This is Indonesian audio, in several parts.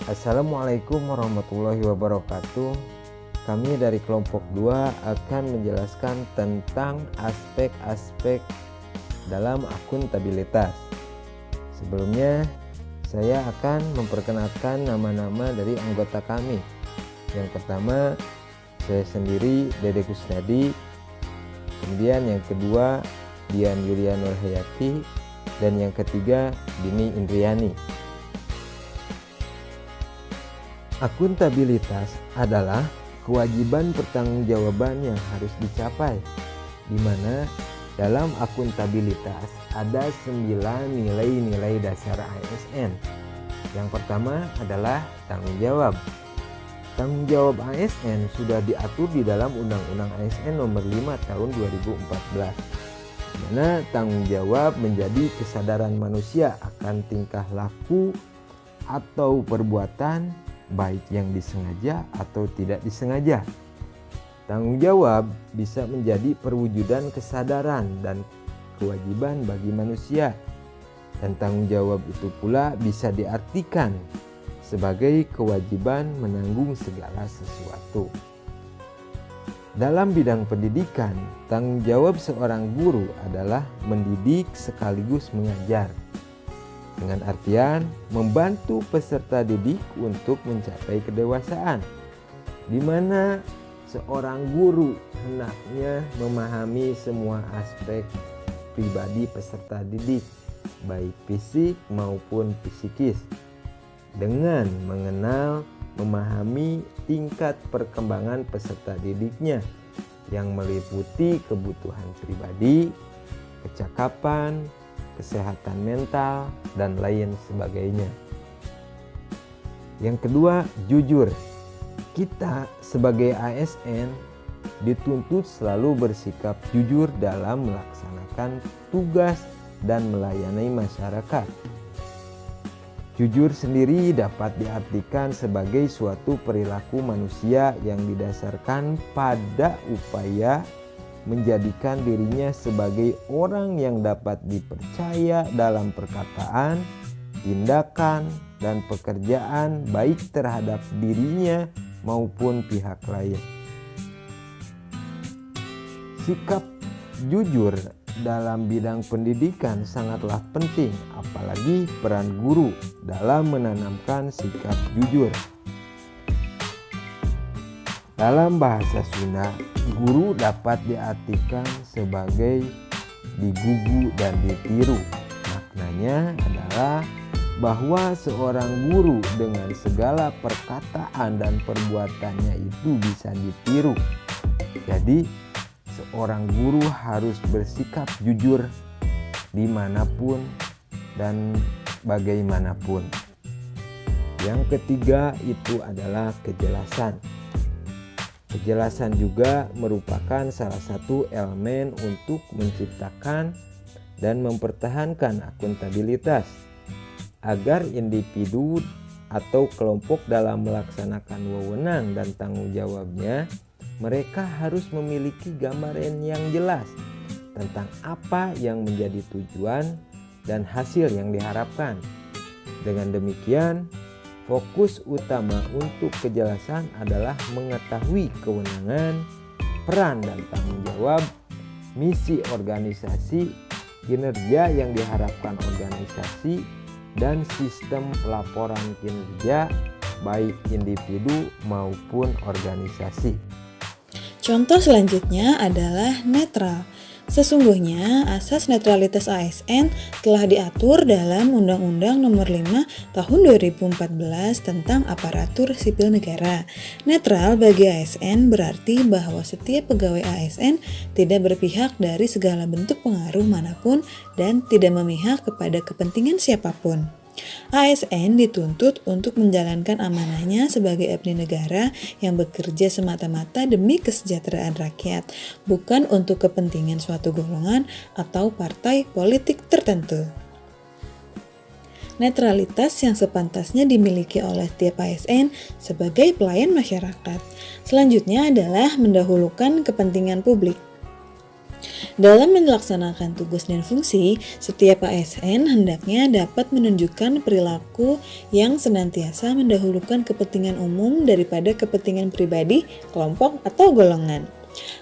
Assalamualaikum warahmatullahi wabarakatuh. Kami dari kelompok 2 akan menjelaskan tentang aspek-aspek dalam akuntabilitas. Sebelumnya, saya akan memperkenalkan nama-nama dari anggota kami. Yang pertama, saya sendiri, Dede Kusnadi. Kemudian yang kedua, Dian Yulia Nurhayati. Dan yang ketiga, Dini Indriani. Akuntabilitas adalah kewajiban pertanggungjawaban yang harus dicapai, di mana dalam akuntabilitas ada 9 nilai-nilai dasar ASN. Yang pertama adalah tanggung jawab. Tanggung jawab ASN sudah diatur di dalam Undang-Undang ASN nomor 5 tahun 2014. Di mana tanggung jawab menjadi kesadaran manusia akan tingkah laku atau perbuatan baik yang disengaja atau tidak disengaja. Tanggung jawab bisa menjadi perwujudan kesadaran dan kewajiban bagi manusia. Dan tanggung jawab itu pula bisa diartikan sebagai kewajiban menanggung segala sesuatu. Dalam bidang pendidikan, tanggung jawab seorang guru adalah mendidik sekaligus mengajar. Dengan artian membantu peserta didik untuk mencapai kedewasaan, di mana seorang guru hendaknya memahami semua aspek pribadi peserta didik, baik fisik maupun psikis, dengan mengenal, memahami tingkat perkembangan peserta didiknya yang meliputi kebutuhan pribadi, kecakapan, kesehatan mental, dan lain sebagainya. Yang kedua, jujur. Kita sebagai ASN dituntut selalu bersikap jujur dalam melaksanakan tugas dan melayani masyarakat. Jujur sendiri dapat diartikan sebagai suatu perilaku manusia yang didasarkan pada upaya menjadikan dirinya sebagai orang yang dapat dipercaya dalam perkataan, tindakan, dan pekerjaan baik terhadap dirinya maupun pihak lain. Sikap jujur dalam bidang pendidikan sangatlah penting, apalagi peran guru dalam menanamkan sikap jujur. Dalam bahasa Sunda, guru dapat diartikan sebagai digugu dan ditiru. Maknanya adalah bahwa seorang guru dengan segala perkataan dan perbuatannya itu bisa ditiru. Jadi, seorang guru harus bersikap jujur dimanapun dan bagaimanapun. Yang ketiga itu adalah kejelasan. Kejelasan juga merupakan salah satu elemen untuk menciptakan dan mempertahankan akuntabilitas agar individu atau kelompok dalam melaksanakan wewenang dan tanggung jawabnya, mereka harus memiliki gambaran yang jelas tentang apa yang menjadi tujuan dan hasil yang diharapkan. Dengan demikian, fokus utama untuk kejelasan adalah mengetahui kewenangan, peran dan tanggung jawab, misi organisasi, kinerja yang diharapkan organisasi, dan sistem pelaporan kinerja baik individu maupun organisasi. Contoh selanjutnya adalah netral. Sesungguhnya asas netralitas ASN telah diatur dalam Undang-Undang Nomor 5 Tahun 2014 tentang Aparatur Sipil Negara. Netral bagi ASN berarti bahwa setiap pegawai ASN tidak berpihak dari segala bentuk pengaruh manapun dan tidak memihak kepada kepentingan siapapun. ASN dituntut untuk menjalankan amanahnya sebagai abdi negara yang bekerja semata-mata demi kesejahteraan rakyat, bukan untuk kepentingan suatu golongan atau partai politik tertentu. Netralitas yang sepantasnya dimiliki oleh setiap ASN sebagai pelayan masyarakat. Selanjutnya adalah mendahulukan kepentingan publik. Dalam melaksanakan tugas dan fungsi, setiap ASN hendaknya dapat menunjukkan perilaku yang senantiasa mendahulukan kepentingan umum daripada kepentingan pribadi, kelompok, atau golongan.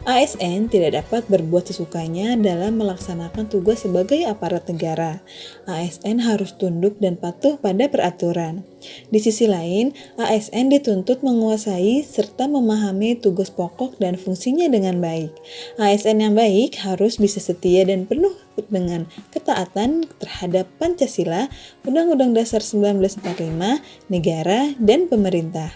ASN tidak dapat berbuat sesukanya dalam melaksanakan tugas sebagai aparat negara. ASN harus tunduk dan patuh pada peraturan. Di sisi lain, ASN dituntut menguasai serta memahami tugas pokok dan fungsinya dengan baik. ASN yang baik harus bisa setia dan penuh dengan ketaatan terhadap Pancasila, Undang-Undang Dasar 1945, negara, dan pemerintah.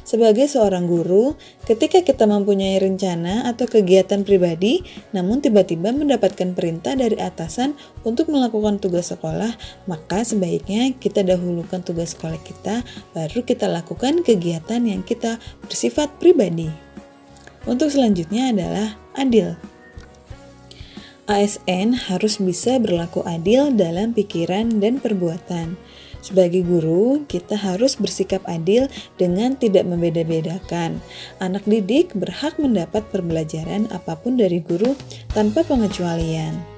Sebagai seorang guru, ketika kita mempunyai rencana atau kegiatan pribadi, namun tiba-tiba mendapatkan perintah dari atasan untuk melakukan tugas sekolah, maka sebaiknya kita dahulukan tugas sekolah kita, baru kita lakukan kegiatan yang kita bersifat pribadi. Untuk selanjutnya adalah adil. ASN harus bisa berlaku adil dalam pikiran dan perbuatan. Sebagai guru, kita harus bersikap adil dengan tidak membeda-bedakan. Anak didik berhak mendapat pembelajaran apapun dari guru tanpa pengecualian.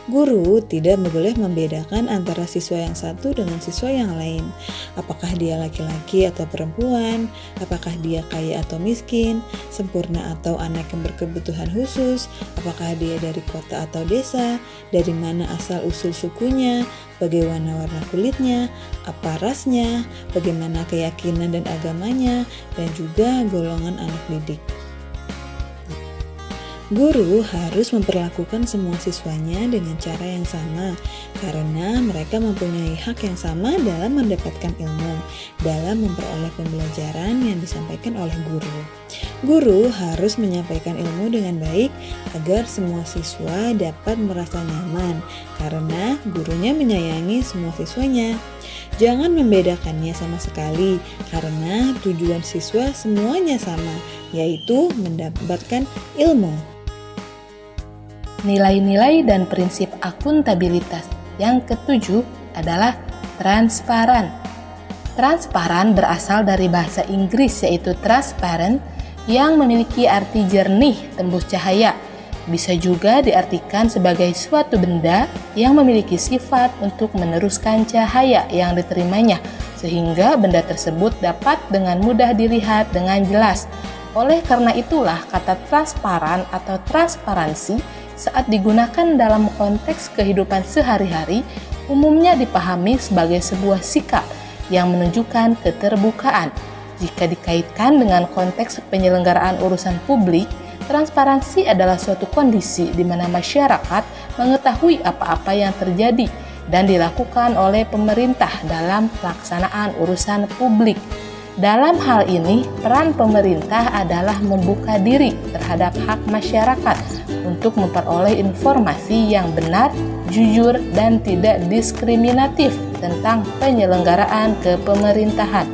Guru tidak boleh membedakan antara siswa yang satu dengan siswa yang lain. Apakah dia laki-laki atau perempuan, apakah dia kaya atau miskin, sempurna atau anak yang berkebutuhan khusus, apakah dia dari kota atau desa, dari mana asal-usul sukunya, bagaimana warna kulitnya, apa rasnya, bagaimana keyakinan dan agamanya, dan juga golongan anak didik. Guru harus memperlakukan semua siswanya dengan cara yang sama karena mereka mempunyai hak yang sama dalam mendapatkan ilmu, dalam memperoleh pembelajaran yang disampaikan oleh guru. Guru harus menyampaikan ilmu dengan baik agar semua siswa dapat merasa nyaman karena gurunya menyayangi semua siswanya. Jangan membedakannya sama sekali karena tujuan siswa semuanya sama, yaitu mendapatkan ilmu. Nilai-nilai dan prinsip akuntabilitas. Yang ketujuh adalah transparan. Transparan berasal dari bahasa Inggris yaitu transparent yang memiliki arti jernih, tembus cahaya. Bisa juga diartikan sebagai suatu benda yang memiliki sifat untuk meneruskan cahaya yang diterimanya sehingga benda tersebut dapat dengan mudah dilihat dengan jelas. Oleh karena itulah kata transparan atau transparansi saat digunakan dalam konteks kehidupan sehari-hari umumnya dipahami sebagai sebuah sikap yang menunjukkan keterbukaan. Jika dikaitkan dengan konteks penyelenggaraan urusan publik, transparansi adalah suatu kondisi di mana masyarakat mengetahui apa-apa yang terjadi dan dilakukan oleh pemerintah dalam pelaksanaan urusan publik. Dalam hal ini, peran pemerintah adalah membuka diri terhadap hak masyarakat untuk memperoleh informasi yang benar, jujur, dan tidak diskriminatif tentang penyelenggaraan kepemerintahan.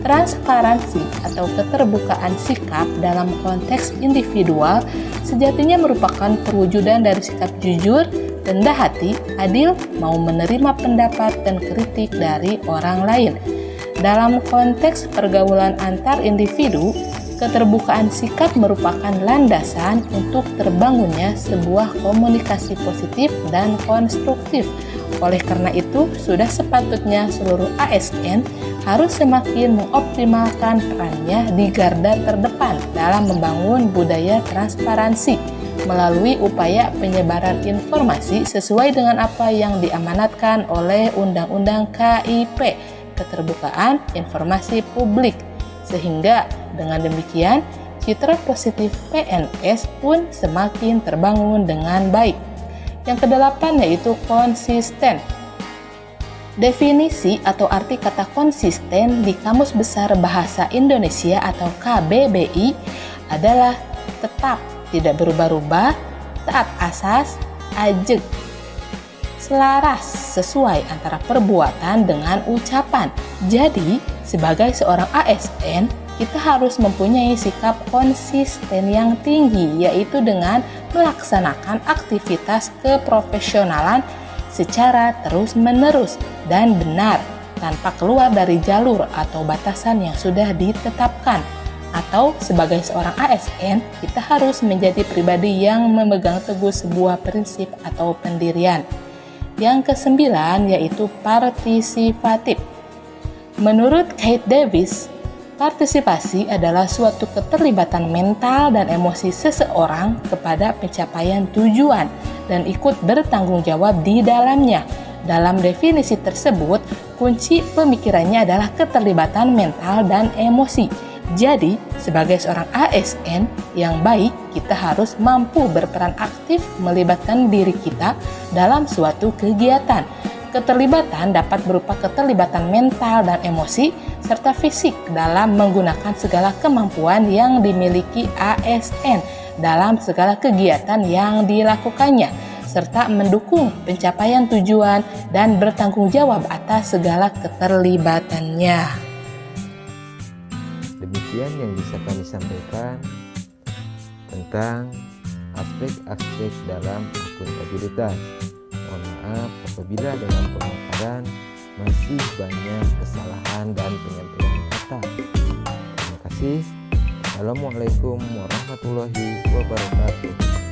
Transparansi atau keterbukaan sikap dalam konteks individual sejatinya merupakan perwujudan dari sikap jujur, rendah hati, adil, mau menerima pendapat dan kritik dari orang lain. Dalam konteks pergaulan antar individu, keterbukaan sikap merupakan landasan untuk terbangunnya sebuah komunikasi positif dan konstruktif. Oleh karena itu, sudah sepatutnya seluruh ASN harus semakin mengoptimalkan perannya di garda terdepan dalam membangun budaya transparansi melalui upaya penyebaran informasi sesuai dengan apa yang diamanatkan oleh Undang-Undang KIP, Keterbukaan Informasi Publik, sehingga dengan demikian citra positif PNS pun semakin terbangun dengan baik. Yang kedelapan yaitu konsisten. Definisi atau arti kata konsisten di Kamus Besar Bahasa Indonesia atau KBBI adalah tetap, tidak berubah-ubah, taat asas, ajeg, selaras, sesuai antara perbuatan dengan ucapan. Jadi, sebagai seorang ASN, kita harus mempunyai sikap konsisten yang tinggi, yaitu dengan melaksanakan aktivitas keprofesionalan secara terus-menerus dan benar, tanpa keluar dari jalur atau batasan yang sudah ditetapkan. Atau sebagai seorang ASN, kita harus menjadi pribadi yang memegang teguh sebuah prinsip atau pendirian. Yang kesembilan yaitu partisipatif. Menurut Kate Davis, partisipasi adalah suatu keterlibatan mental dan emosi seseorang kepada pencapaian tujuan dan ikut bertanggung jawab di dalamnya. Dalam definisi tersebut, kunci pemikirannya adalah keterlibatan mental dan emosi. Jadi, sebagai seorang ASN yang baik, kita harus mampu berperan aktif melibatkan diri kita dalam suatu kegiatan. Keterlibatan dapat berupa keterlibatan mental dan emosi, serta fisik dalam menggunakan segala kemampuan yang dimiliki ASN dalam segala kegiatan yang dilakukannya, serta mendukung pencapaian tujuan dan bertanggung jawab atas segala keterlibatannya. Demikian yang bisa kami sampaikan tentang aspek-aspek dalam akuntabilitas. Mohon maaf apabila dalam pemaparan masih banyak kesalahan dan penyampaian kata. Terima kasih. Assalamualaikum warahmatullahi wabarakatuh.